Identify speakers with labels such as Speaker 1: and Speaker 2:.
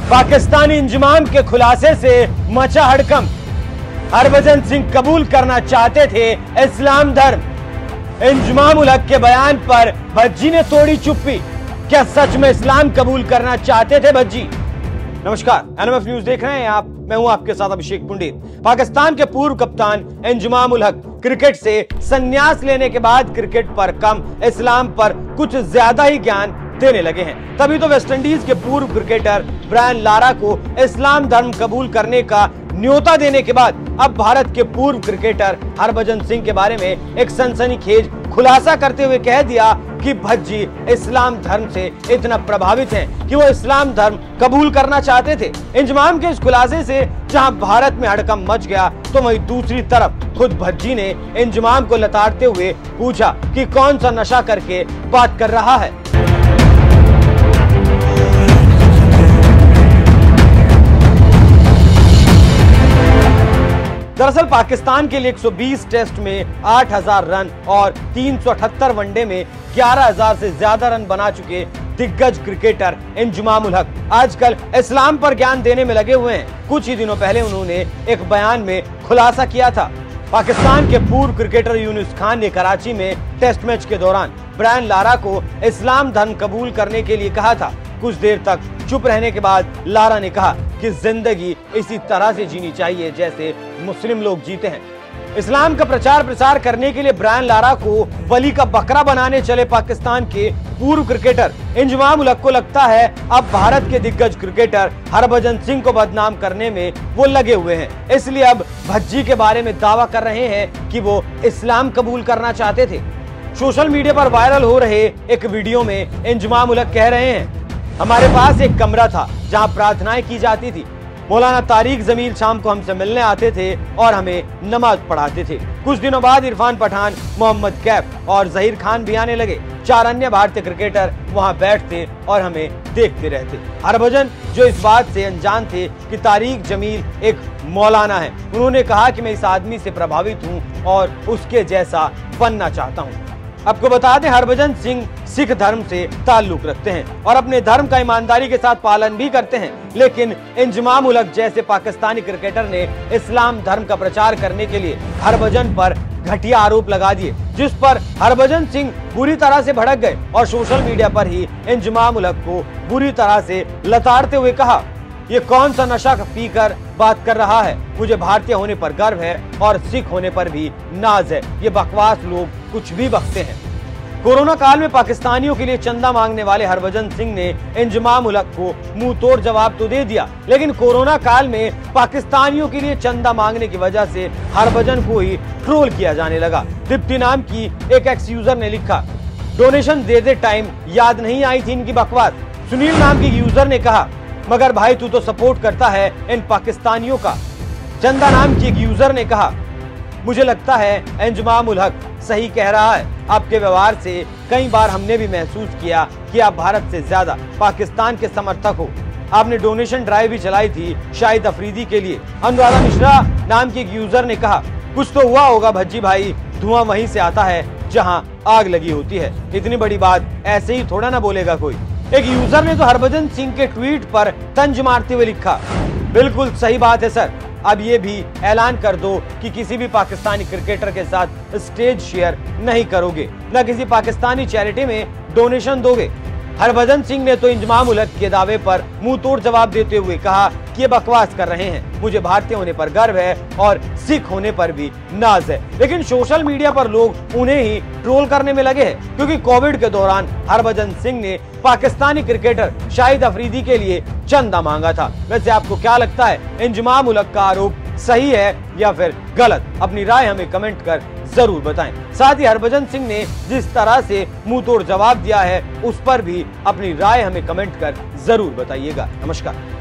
Speaker 1: पाकिस्तानी इंजमाम के खुलासे से मचा हड़कंप। हरभजन सिंह कबूल करना चाहते थे इस्लाम धर्म। इंजमाम उल हक के बयान पर भज्जी ने तोड़ी चुप्पी। क्या सच में इस्लाम कबूल करना चाहते थे भज्जी? नमस्कार, एनएमएफ न्यूज देख रहे हैं आप। मैं हूं आपके साथ अभिषेक पंडित। पाकिस्तान के पूर्व कप्तान इंजमाम उल हक क्रिकेट से संन्यास लेने के बाद क्रिकेट पर कम, इस्लाम पर कुछ ज्यादा ही ज्ञान देने लगे हैं। तभी तो वेस्टइंडीज के पूर्व क्रिकेटर ब्रायन लारा को इस्लाम धर्म कबूल करने का न्योता देने के बाद अब भारत के पूर्व क्रिकेटर हरभजन सिंह के बारे में एक सनसनीखेज खुलासा करते हुए कह दिया कि भज्जी इस्लाम धर्म से इतना प्रभावित हैं कि वो इस्लाम धर्म कबूल करना चाहते थे। इंजमाम के इस खुलासे से जहां भारत में हड़कंप मच गया, तो वहीं दूसरी तरफ खुद भज्जी ने इंजमाम को लताड़ते हुए पूछा कि कौन सा नशा करके बात कर रहा है। दरअसल पाकिस्तान के लिए 120 टेस्ट में 8000 रन और 378 वनडे में 11000 से ज्यादा रन बना चुके दिग्गज क्रिकेटर इंजमाम उल हक आजकल इस्लाम पर ज्ञान देने में लगे हुए हैं। कुछ ही दिनों पहले उन्होंने एक बयान में खुलासा किया था। पाकिस्तान के पूर्व क्रिकेटर यूनुस खान ने कराची में टेस्ट मैच के दौरान ब्रायन लारा को इस्लाम धर्म कबूल करने के लिए कहा था। कुछ देर तक चुप रहने के बाद लारा ने कहा कि जिंदगी इसी तरह से जीनी चाहिए जैसे मुस्लिम लोग जीते हैं। इस्लाम का प्रचार प्रसार करने के लिए ब्रायन लारा को बलि का बकरा बनाने चले पाकिस्तान के पूर्व क्रिकेटर इंजमाम उल हक को लगता है अब भारत के दिग्गज क्रिकेटर हरभजन सिंह को बदनाम करने में वो लगे हुए हैं। इसलिए अब भज्जी के बारे में दावा कर रहे हैं कि वो इस्लाम कबूल करना चाहते थे। सोशल मीडिया पर वायरल हो रहे एक वीडियो में इंजमाम उल हक कह रहे हैं, हमारे पास एक कमरा था जहां प्रार्थनाएं की जाती थी। मौलाना तारिक जमील शाम को हमसे मिलने आते थे और हमें नमाज पढ़ाते थे। कुछ दिनों बाद इरफान पठान, मोहम्मद कैफ और जहीर खान भी आने लगे। 4 अन्य भारतीय क्रिकेटर वहां बैठते और हमें देखते रहते। हरभजन जो इस बात से अनजान थे कि तारिक जमील एक मौलाना है, उन्होंने कहा कि मैं इस आदमी से प्रभावित हूँ और उसके जैसा बनना चाहता हूँ। आपको बता दें, हरभजन सिंह सिख धर्म से ताल्लुक रखते हैं और अपने धर्म का ईमानदारी के साथ पालन भी करते हैं। लेकिन इंजमाम उल हक जैसे पाकिस्तानी क्रिकेटर ने इस्लाम धर्म का प्रचार करने के लिए हरभजन पर घटिया आरोप लगा दिए, जिस पर हरभजन सिंह बुरी तरह से भड़क गए और सोशल मीडिया पर ही इंजमाम उल हक को बुरी तरह से लताड़ते हुए कहा, ये कौन सा नशा पीकर बात कर रहा है? मुझे भारतीय होने पर गर्व है और सिख होने पर भी नाज है। ये बकवास लोग कुछ भी बकते हैं। कोरोना काल में पाकिस्तानियों के लिए चंदा मांगने वाले हरभजन सिंह ने इंजमाम उल हक को मुंह तोड़ जवाब तो दे दिया, लेकिन कोरोना काल में पाकिस्तानियों के लिए चंदा मांगने की वजह से हरभजन को ही ट्रोल किया जाने लगा। दीप्ति नाम की एक एक्स यूजर ने लिखा, डोनेशन दे दे टाइम याद नहीं आई थी इनकी बकवास। सुनील नाम की यूजर ने कहा, मगर भाई तू तो सपोर्ट करता है इन पाकिस्तानियों का। चंदा नाम की एक यूजर ने कहा, मुझे लगता है इंजमाम उल हक सही कह रहा है। आपके व्यवहार से कई बार हमने भी महसूस किया कि आप भारत से ज्यादा पाकिस्तान के समर्थक हो। आपने डोनेशन ड्राइव भी चलाई थी शाहिद अफरीदी के लिए। अनुराधा मिश्रा नाम की एक यूजर ने कहा, कुछ तो हुआ होगा भज्जी भाई, धुआं वहीं से आता है जहां आग लगी होती है। इतनी बड़ी बात ऐसे ही थोड़ा ना बोलेगा कोई। एक यूजर ने तो हरभजन सिंह के ट्वीट पर तंज मारते हुए लिखा, बिल्कुल सही बात है सर, अब ये भी ऐलान कर दो कि किसी भी पाकिस्तानी क्रिकेटर के साथ स्टेज शेयर नहीं करोगे, न किसी पाकिस्तानी चैरिटी में डोनेशन दोगे। हरभजन सिंह ने तो इंजमाम उल हक के दावे पर मुंह तोड़ जवाब देते हुए कहा कि ये बकवास कर रहे हैं, मुझे भारतीय होने पर गर्व है और सिख होने पर भी नाज है। लेकिन सोशल मीडिया पर लोग उन्हें ही ट्रोल करने में लगे हैं, क्योंकि कोविड के दौरान हरभजन सिंह ने पाकिस्तानी क्रिकेटर शाहिद अफरीदी के लिए चंदा मांगा था। वैसे आपको क्या लगता है, इंजमाम उल हक का आरोप सही है या फिर गलत? अपनी राय हमें कमेंट कर जरूर बताएं। साथ ही हरभजन सिंह ने जिस तरह से मुंह तोड़ जवाब दिया है, उस पर भी अपनी राय हमें कमेंट कर जरूर बताइएगा। नमस्कार।